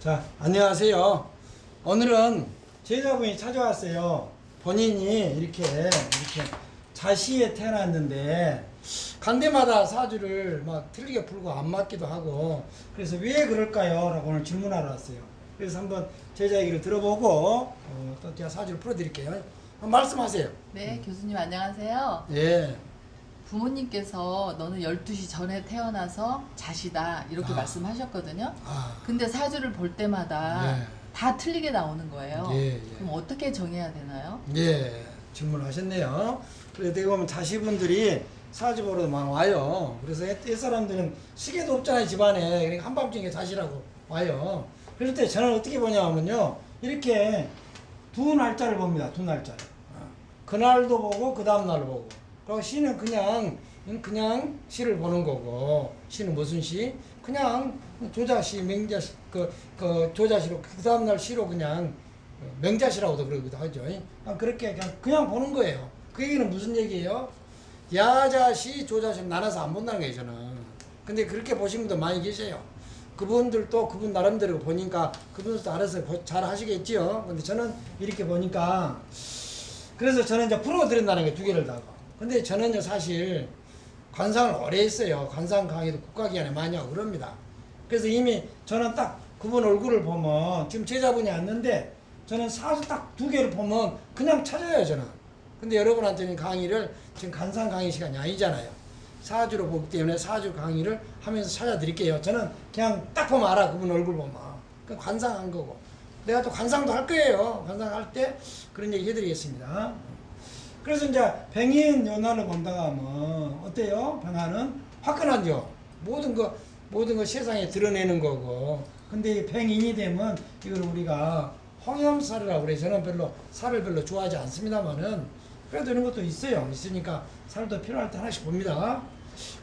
자, 안녕하세요. 오늘은 제자분이 찾아왔어요. 본인이 이렇게 자시에 태어났는데 간 데마다 사주를 막 틀리게 풀고 안 맞기도 하고, 그래서 왜 그럴까요? 라고 오늘 질문하러 왔어요. 그래서 한번 제자 얘기를 들어보고 또 제가 사주를 풀어드릴게요. 한번 말씀하세요. 네, 교수님 안녕하세요. 예. 부모님께서 너는 12시 전에 태어나서 자시다 이렇게 말씀하셨거든요. 근데 사주를 볼 때마다 예. 다 틀리게 나오는 거예요. 예. 그럼 어떻게 정해야 되나요? 예, 질문하셨네요. 그래서 되게 보면 자식분들이 사주 보러 막 와요. 그래서 옛사람들은 시계도 없잖아요, 집안에. 그러니까 한밤중에 자시라고 와요. 그럴 때 저는 어떻게 보냐 하면요, 이렇게 두 날짜를 봅니다. 두 날짜를. 그날도 보고 그 다음날도 보고. 그리고 시는 그냥 시를 보는 거고, 시는 무슨 시? 그냥 조자시, 맹자시, 조자시로, 그 다음날 시로 그냥 명자시라고도 그러기도 하죠. 그렇게 그냥 보는 거예요. 그 얘기는 무슨 얘기예요? 야자시, 조자시 나눠서 안 본다는 거예요, 저는. 근데 그렇게 보신 분도 많이 계세요. 그분들도 그분 나름대로 보니까 그분들도 알아서 잘 하시겠지요. 근데 저는 이렇게 보니까, 그래서 저는 이제 풀어드린다는 게 두 개를 다가. 근데 저는 이제 사실 관상을 오래 했어요. 관상 강의도 국가기관에 많이 하고 그럽니다. 그래서 이미 저는 딱 그분 얼굴을 보면, 지금 제자분이 왔는데 저는 사주 딱 두 개를 보면 그냥 찾아요, 저는. 근데 여러분한테는 강의를, 지금 관상 강의 시간이 아니잖아요. 사주로 보기 때문에 사주 강의를 하면서 찾아드릴게요. 저는 그냥 딱 보면 알아, 그분 얼굴 보면. 그냥 관상한 거고. 내가 또 관상도 할 거예요. 관상할 때 그런 얘기 해드리겠습니다. 그래서 이제 병인 연화를 본다고 하면 어때요? 병화는 화끈하죠. 모든 거 세상에 드러내는 거고. 근데 병인이 되면 이걸 우리가 홍염살이라고 그래요. 저는 살을 별로 좋아하지 않습니다만은 그래도 이런 것도 있으니까 살도 필요할 때 하나씩 봅니다.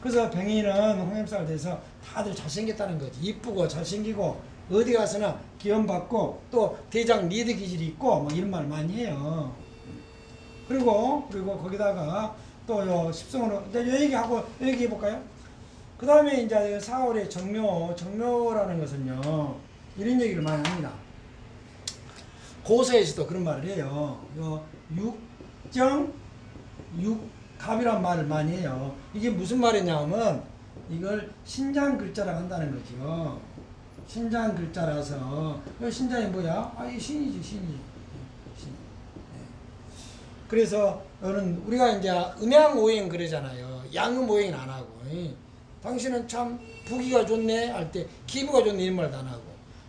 그래서 병인은 홍염살 돼서 다들 잘생겼다는 거지. 이쁘고 잘생기고 어디 가서나 기원받고 또 대장 리드 기질이 있고 뭐 이런 말 많이 해요. 그리고 거기다가 또 요 십성으로 이제 요 얘기하고 요 얘기해 볼까요? 그 다음에 이제 4월에 정묘라는 것은요, 이런 얘기를 많이 합니다. 고서에서도 그런 말을 해요. 요 육갑이란 말을 많이 해요. 이게 무슨 말이냐면 이걸 신장 글자라고 한다는 거죠. 신장 글자라서, 요 신장이 뭐야? 이 신이지, 신이지. 그래서 여러분, 우리가 이제 음양오행 그러잖아요. 양음오행은 안 하고. 당신은 참 부기가 좋네 할 때 기부가 좋네 이런 말도 안 하고.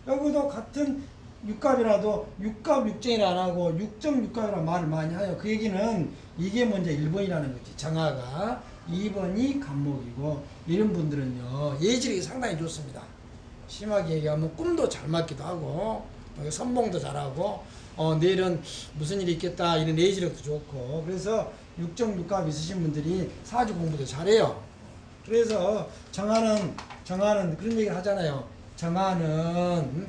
여기도 같은 육갑이라도 육갑 육정이라 안 하고 육정육갑이라는 말을 많이 해요. 그 얘기는 이게 먼저 1번이라는 거지. 정화가 2번이 간목이고, 이런 분들은요 예질이 상당히 좋습니다. 심하게 얘기하면 꿈도 잘 맞기도 하고 선봉도 잘하고 내일은 무슨 일이 있겠다 이런 예지력도 좋고, 그래서 육정육갑 있으신 분들이 사주 공부도 잘해요. 그래서 정화는 그런 얘기를 하잖아요. 정화는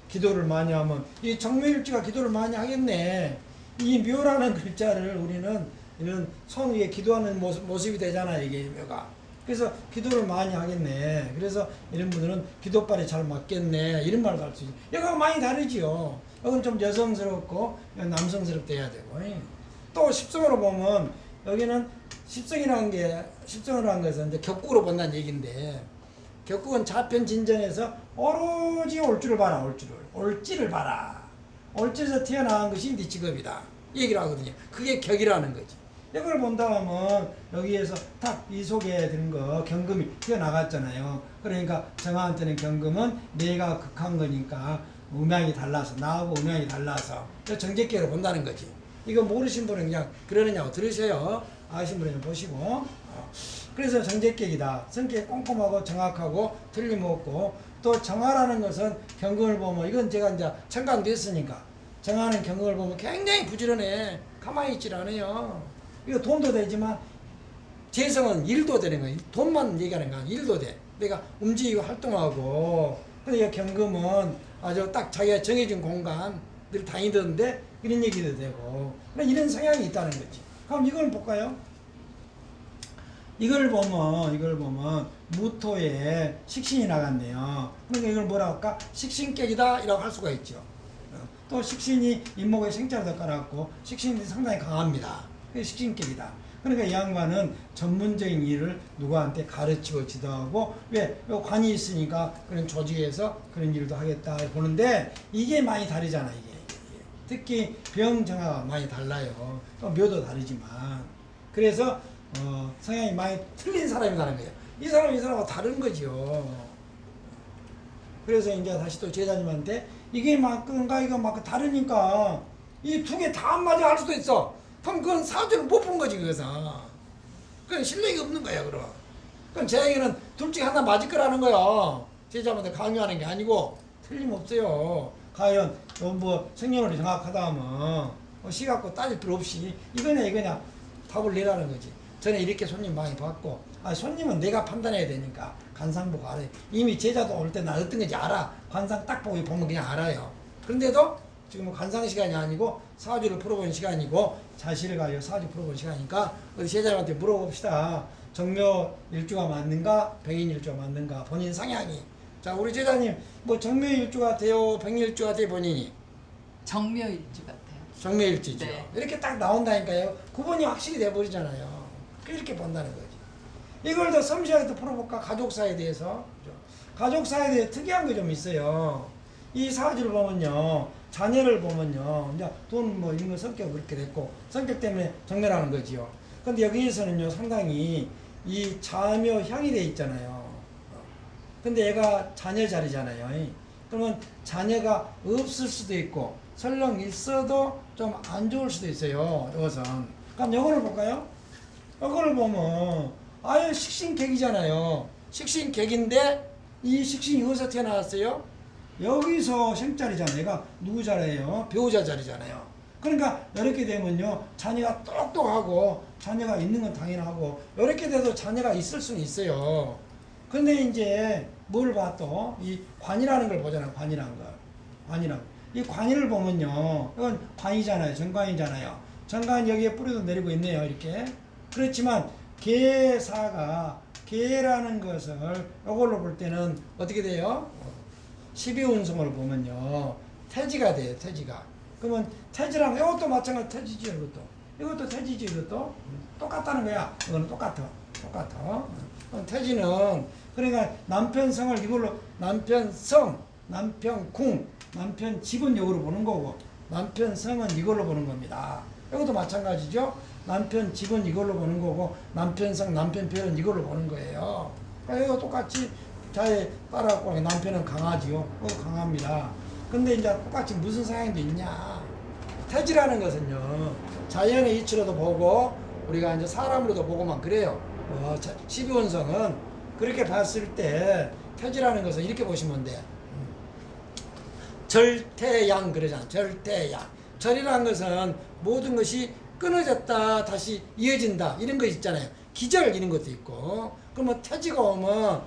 기도를 많이 하면, 이 정묘일지가 기도를 많이 하겠네. 이 묘라는 글자를 우리는 이런 손 위에 기도하는 모습이 되잖아요, 이게 묘가. 그래서 기도를 많이 하겠네. 그래서 이런 분들은 기도빨이 잘 맞겠네, 이런 말도 할 수 있죠. 여기가 많이 다르지요. 여기는 좀 여성스럽고 남성스럽게 해야 되고. 또 십성으로 보면 여기는 십성이라는 것은 이제 격국으로 본다는 얘기인데, 격국은 좌편 진전에서 오로지 올줄을 봐라. 올지를 봐라. 올지에서 태어난 것이 네 직업이다, 이 얘기를 하거든요. 그게 격이라는 거지. 이걸 본다 하면 여기에서 딱 이 속에 드는 거 경금이 튀어나갔잖아요. 그러니까 정화한테는 경금은 내가 극한 거니까 음양이 달라서, 나하고 음양이 달라서 정제계로 본다는 거지. 이거 모르신 분은 그냥 그러느냐고 들으세요. 아시는 분은 보시고. 그래서 정제격이다. 성격이 꼼꼼하고 정확하고 틀림없고, 또 정화라는 것은 경금을 보면, 이건 제가 이제 청강도 했으니까, 정화는 경금을 보면 굉장히 부지런해. 가만히 있질 않아요. 이거 돈도 되지만 재성은 일도 되는 거예요. 돈만 얘기하는 거야. 일도 돼. 내가 움직이고 활동하고. 근데 이 경금은 아주 딱 자기가 정해진 공간 늘 다니던데 이런 얘기도 되고, 이런 성향이 있다는 거지. 그럼 이걸 볼까요? 이걸 보면 무토에 식신이 나갔네요. 그러니까 이걸 뭐라 할까? 식신격이다 이라고 할 수가 있죠. 또 식신이 인목에 생자로 깔았고 식신이 상당히 강합니다. 그게 식신격이다. 그러니까 이 양반은 전문적인 일을 누구한테 가르치고 지도하고 왜? 관이 있으니까 그런 조직에서 그런 일도 하겠다 보는데 이게 많이 다르잖아 이게. 특히 병정화가 많이 달라요. 또 묘도 다르지만 그래서 성향이 많이 틀린 사람이라는 거예요. 이 사람하고 다른 거죠. 그래서 이제 다시 또 제자님한테 이게 맞는가 이거 맞고 다르니까 이 두 개 다 안 맞아 할 수도 있어. 그럼 그건 사주를 못 본 거지 그것은. 그건 실력이 없는 거야 그럼. 그럼 제에게는 둘 중에 하나 맞을 거라는 거야. 제자한테 강요하는 게 아니고 틀림없어요. 과연 뭐 생년월일 정확하다 하면 시 갖고 따질 필요 없이 이거냐 답을 내라는 거지. 전에 이렇게 손님 많이 받고 손님은 내가 판단해야 되니까 관상 보고 알아요. 이미 제자도 올 때 나 어떤 건지 알아. 관상 딱 보고 보면 그냥 알아요. 그런데도 지금 관상 시간이 아니고 사주를 풀어본 시간이고 자신을 가지고 사주 풀어본 시간이니까 우리 제자님한테 물어봅시다. 정묘 일주가 맞는가 병인 일주가 맞는가 본인 성향이. 자 우리 제자님 뭐 정묘 일주 같아요 병인 일주 같아요 본인이? 정묘일주 같아요. 정묘일주죠. 네. 이렇게 딱 나온다니까요. 구분이 확실히 돼버리잖아요. 이렇게 본다는 거지. 이걸 더 섬세하게 또 풀어볼까? 가족사에 대해서. 가족사에 대해 특이한 게 좀 있어요. 이 사주를 보면요. 자녀를 보면요. 이제 돈 뭐 이런 거 성격 그렇게 됐고 성격 때문에 정멸하는 거지요. 근데 여기에서는요. 상당히 이 자묘향이 돼 있잖아요. 근데 얘가 자녀 자리잖아요. 그러면 자녀가 없을 수도 있고 설령 있어도 좀 안 좋을 수도 있어요. 이것은. 그럼 요거를 볼까요? 요거를 보면 아예 식신객이잖아요. 식신객인데 이 식신이 어디서 태어났어요? 여기서 생자리잖아요. 얘가 누구 자리예요? 배우자 자리잖아요. 그러니까 이렇게 되면요. 자녀가 똑똑하고 자녀가 있는 건 당연하고 이렇게 돼도 자녀가 있을 수는 있어요. 근데 이제 뭘 봐 또? 이 관이라는 걸 보잖아요. 관이라는 걸. 관이라고. 이 관이를 보면요. 이건 관이잖아요. 정관이잖아요. 정관 여기에 뿌리도 내리고 있네요. 이렇게. 그렇지만 계사가 계라는 것을 이걸로 볼 때는 어떻게 돼요? 12운성을 보면요. 태지가 돼요. 태지가. 그러면 태지랑 이것도 마찬가지 태지죠. 이것도 태지죠. 이것도 똑같다는 거야. 이거는 똑같아. 태지는 그러니까 남편성을 이걸로 남편성, 남편궁, 남편집은 이걸로 보는 거고 남편성은 이걸로 보는 겁니다. 이것도 마찬가지죠. 남편집은 이걸로 보는 거고 남편성, 남편별은 이걸로 보는 거예요. 이거 똑같이 자에 따라갖고 남편은 강하지요. 강합니다. 근데 이제 똑같이 무슨 성향도 있냐. 태지라는 것은요. 자연의 이치로도 보고 우리가 이제 사람으로도 보고만 그래요. 12원성은 그렇게 봤을 때 태지라는 것은 이렇게 보시면 돼요. 절태양 그러잖아. 절태양. 절이라는 것은 모든 것이 끊어졌다 다시 이어진다 이런 거 있잖아요. 기절 이런 것도 있고. 그러면 태지가 오면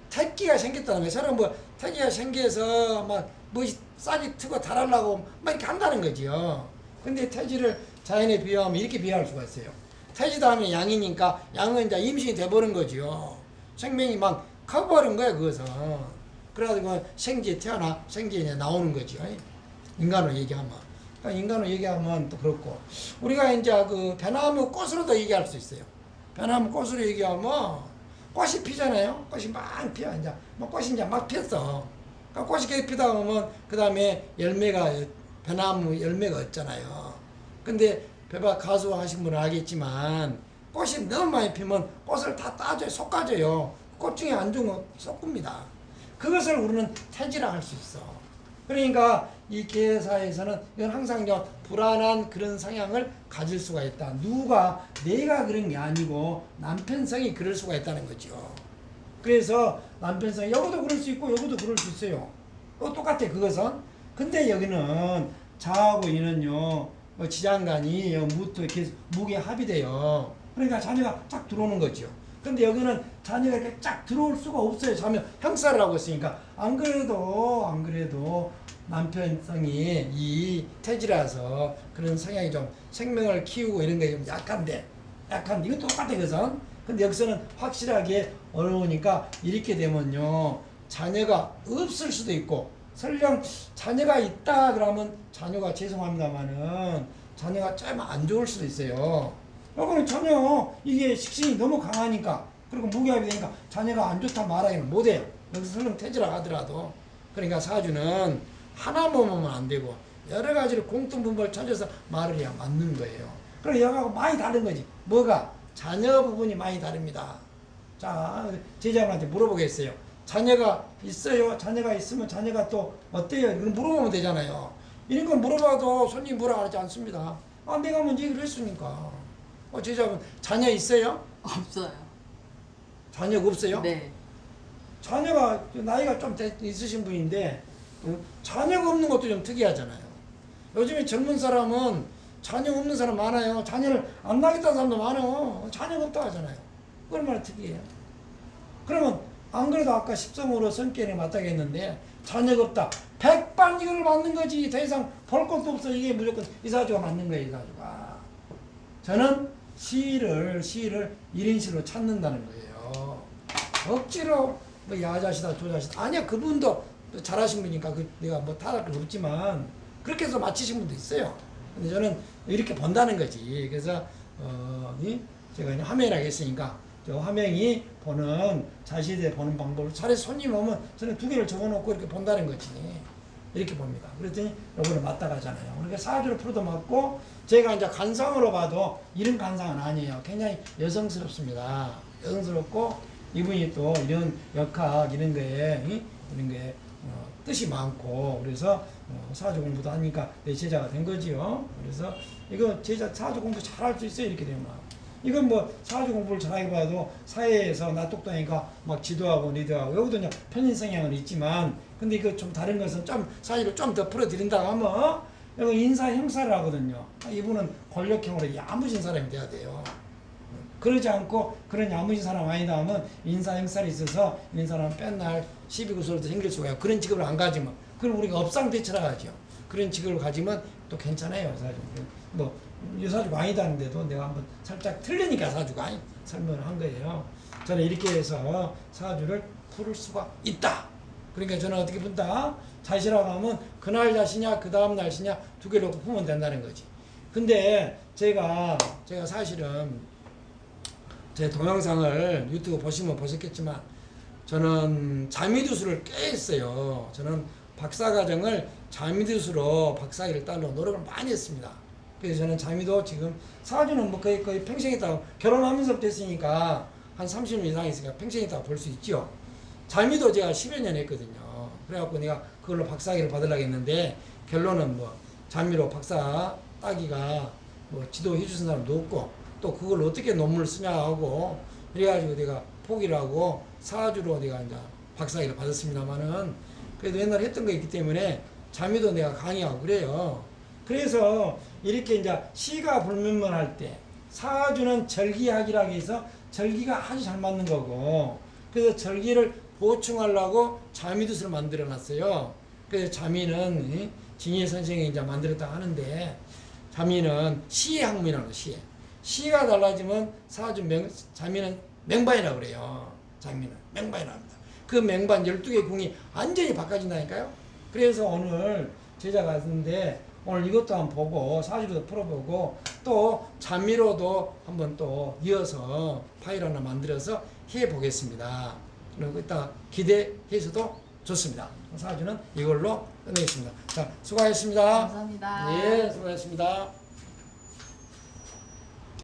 태기가 생겼다는 거예요. 사람 뭐 태기가 생겨서 막 뭐 싹이 트고 달하려고 막 이렇게 한다는 거죠. 근데 태지를 자연에 비유하면 이렇게 비유할 수가 있어요. 태지 다음에 양이니까 양은 이제 임신이 돼버린 거죠. 생명이 막 커버린 거야 그것은. 그래가지고 생지에 태어나 생지에 이제 나오는 거죠. 인간으로 얘기하면. 그러니까 인간으로 얘기하면 또 그렇고 우리가 이제 그 배나무 꽃으로도 얘기할 수 있어요. 배나무 꽃으로 얘기하면 꽃이 피잖아요. 꽃이 막 피어 이제 뭐 꽃이 이제 막 피었어. 그러니까 꽃이 계속 피다 보면 그 다음에 열매가 배나무 열매가 없잖아요. 근데 배박 가수 하신 분은 알겠지만 꽃이 너무 많이 피면 꽃을 다 따줘요. 솎아줘요. 꽃 중에 안 좋은 거 솎습니다. 그것을 우리는 태지라 할 수 있어. 그러니까 이 계사에서는 이건 항상 불안한 그런 성향을 가질 수가 있다. 누가 내가 그런 게 아니고 남편성이 그럴 수가 있다는 거죠. 그래서 남편성이 여기도 그럴 수 있고 여기도 그럴 수 있어요. 똑같아 그것은. 근데 여기는 자하고 이는요 지장간이 무토 이렇게 무게 합의돼요. 그러니까 자녀가 쫙 들어오는 거죠. 근데 여기는 자녀가 이렇게 쫙 들어올 수가 없어요. 자녀 형사를 하고 있으니까. 안 그래도 남편성이 이 태지라서 그런 성향이 좀 생명을 키우고 이런 게 좀 약한데 이것도 똑같아 그것은. 근데 여기서는 확실하게 어려우니까 이렇게 되면요. 자녀가 없을 수도 있고 설령 자녀가 있다 그러면 자녀가 죄송합니다만은 자녀가 좀 안 좋을 수도 있어요. 그러면 전혀 이게 식신이 너무 강하니까 그리고 무기압이 되니까 자녀가 안 좋다 말하기는 못해요. 여기서 설령 태지라 하더라도. 그러니까 사주는 하나 보면 안 되고 여러 가지를 공통분모를 찾아서 말을 해야 맞는 거예요. 그럼 여하고 많이 다른 거지. 뭐가? 자녀 부분이 많이 다릅니다. 자, 제자분한테 물어보겠어요. 자녀가 있어요? 자녀가 있으면 자녀가 또 어때요? 이걸 물어보면 되잖아요. 이런 건 물어봐도 손님이 뭐라 하지 않습니다. 아, 내가 먼저 얘기를 했으니까. 제자분, 자녀 있어요? 없어요. 자녀가 없어요? 네. 자녀가 나이가 좀 있으신 분인데 자녀가 없는 것도 좀 특이하잖아요. 요즘에 젊은 사람은 자녀 없는 사람 많아요. 자녀를 안 낳겠다는 사람도 많아요. 자녀가 없다 하잖아요. 얼마나 특이해요. 그러면 안 그래도 아까 십성으로 성격에 맞다고 했는데 자녀가 없다. 백반 이걸 맞는 거지. 더 이상 볼 것도 없어. 이게 무조건 이 사주가 맞는 거예요. 이 사주가. 저는 시를 이런 식으로 찾는다는 거예요. 억지로 뭐 야자시다 조자시다 아니야. 그분도 잘하신 분이니까 내가 뭐 타락을 없지만 그렇게 해서 맞히신 분도 있어요. 근데 저는 이렇게 본다는 거지. 그래서 제가 이제 화명이라고 했으니까 저 화명이 보는 자시대 보는 방법을 차라리 손님 오면 저는 두 개를 적어놓고 이렇게 본다는 거지. 이렇게 봅니다. 그랬더니 요거는 맞다 가잖아요. 그러니까 사주를 풀어도 맞고 제가 이제 간상으로 봐도 이런 간상은 아니에요. 굉장히 여성스럽습니다. 여성스럽고 이분이 또 이런 역학 이런 거에 뜻이 많고 그래서 사주 공부도 하니까 내 제자가 된 거지요. 그래서 이거 제자 사주 공부 잘할 수 있어요. 이렇게 되면 이건 뭐 사주 공부를 잘하게 봐도 사회에서 나 똑똑하니까 막 지도하고 리드하고 여기도 이제 편인 성향은 있지만 근데 이거 좀 다른 것은 좀 사주를 좀 더 풀어드린다고 하면 여기 인사 형사를 하거든요. 이분은 권력형으로 야무진 사람이 돼야 돼요. 그러지 않고 그런 야무진 사람 아니다 하면 인사 형사를 있어서 이런 사람은 맨날 시비구설도 생길 수가 있고 그런 직업을 안 가지면 그럼 우리가 업상대처라 하죠. 그런 직업을 가지면 또 괜찮아요. 사주. 뭐 이 사주가 아니다는데도 내가 한번 살짝 틀리니까 사주가 설명을 한 거예요. 저는 이렇게 해서 사주를 풀을 수가 있다. 그러니까 저는 어떻게 본다? 자시라고 하면 그날 자시냐 그 다음 날씨냐 두 개를 놓고 풀면 된다는 거지. 근데 제가 사실은 제 동영상을 유튜브 보시면 보셨겠지만 저는 자미두수를 꽤 했어요. 저는 박사과정을 자미두수로 박사학위를 따려고 노력을 많이 했습니다. 그래서 저는 자미도 지금 사주는 뭐 거의 평생 있다고 결혼하면서부터 했으니까 한 30년 이상 있으니까 평생 있다고 볼 수 있죠. 자미도 제가 10여 년 했거든요. 그래갖고 내가 그걸로 박사학위를 받으려고 했는데 결론은 뭐 자미로 박사 따기가 뭐 지도해 주신 사람도 없고 또 그걸 어떻게 논문을 쓰냐 하고 그래가지고 내가 포기를 하고 사주로 내가 이제 박사학위를 받았습니다만은 그래도 옛날에 했던 거 있기 때문에 자미도 내가 강의하고 그래요. 그래서 이렇게 이제 시가 불문문할 때 사주는 절기학이라고 해서 절기가 아주 잘 맞는 거고 그래서 절기를 보충하려고 자미두수를 만들어 놨어요. 그래서 자미는 진희 선생이 이제 만들었다 하는데 자미는 시의 학문이라고 시가 달라지면 자미는 맹반이라고 그래요. 자미는 맹반이라고 합니다. 그 맹반 12개 궁이 완전히 바꿔진다니까요. 그래서 오늘 제자가 왔는데 오늘 이것도 한번 보고 사주도 풀어보고 또 자미로도 한번 또 이어서 파일 하나 만들어서 해보겠습니다. 그리고 이따 기대해서도 좋습니다. 사주는 이걸로 끝내겠습니다. 자, 수고하셨습니다. 감사합니다. 예, 수고하셨습니다.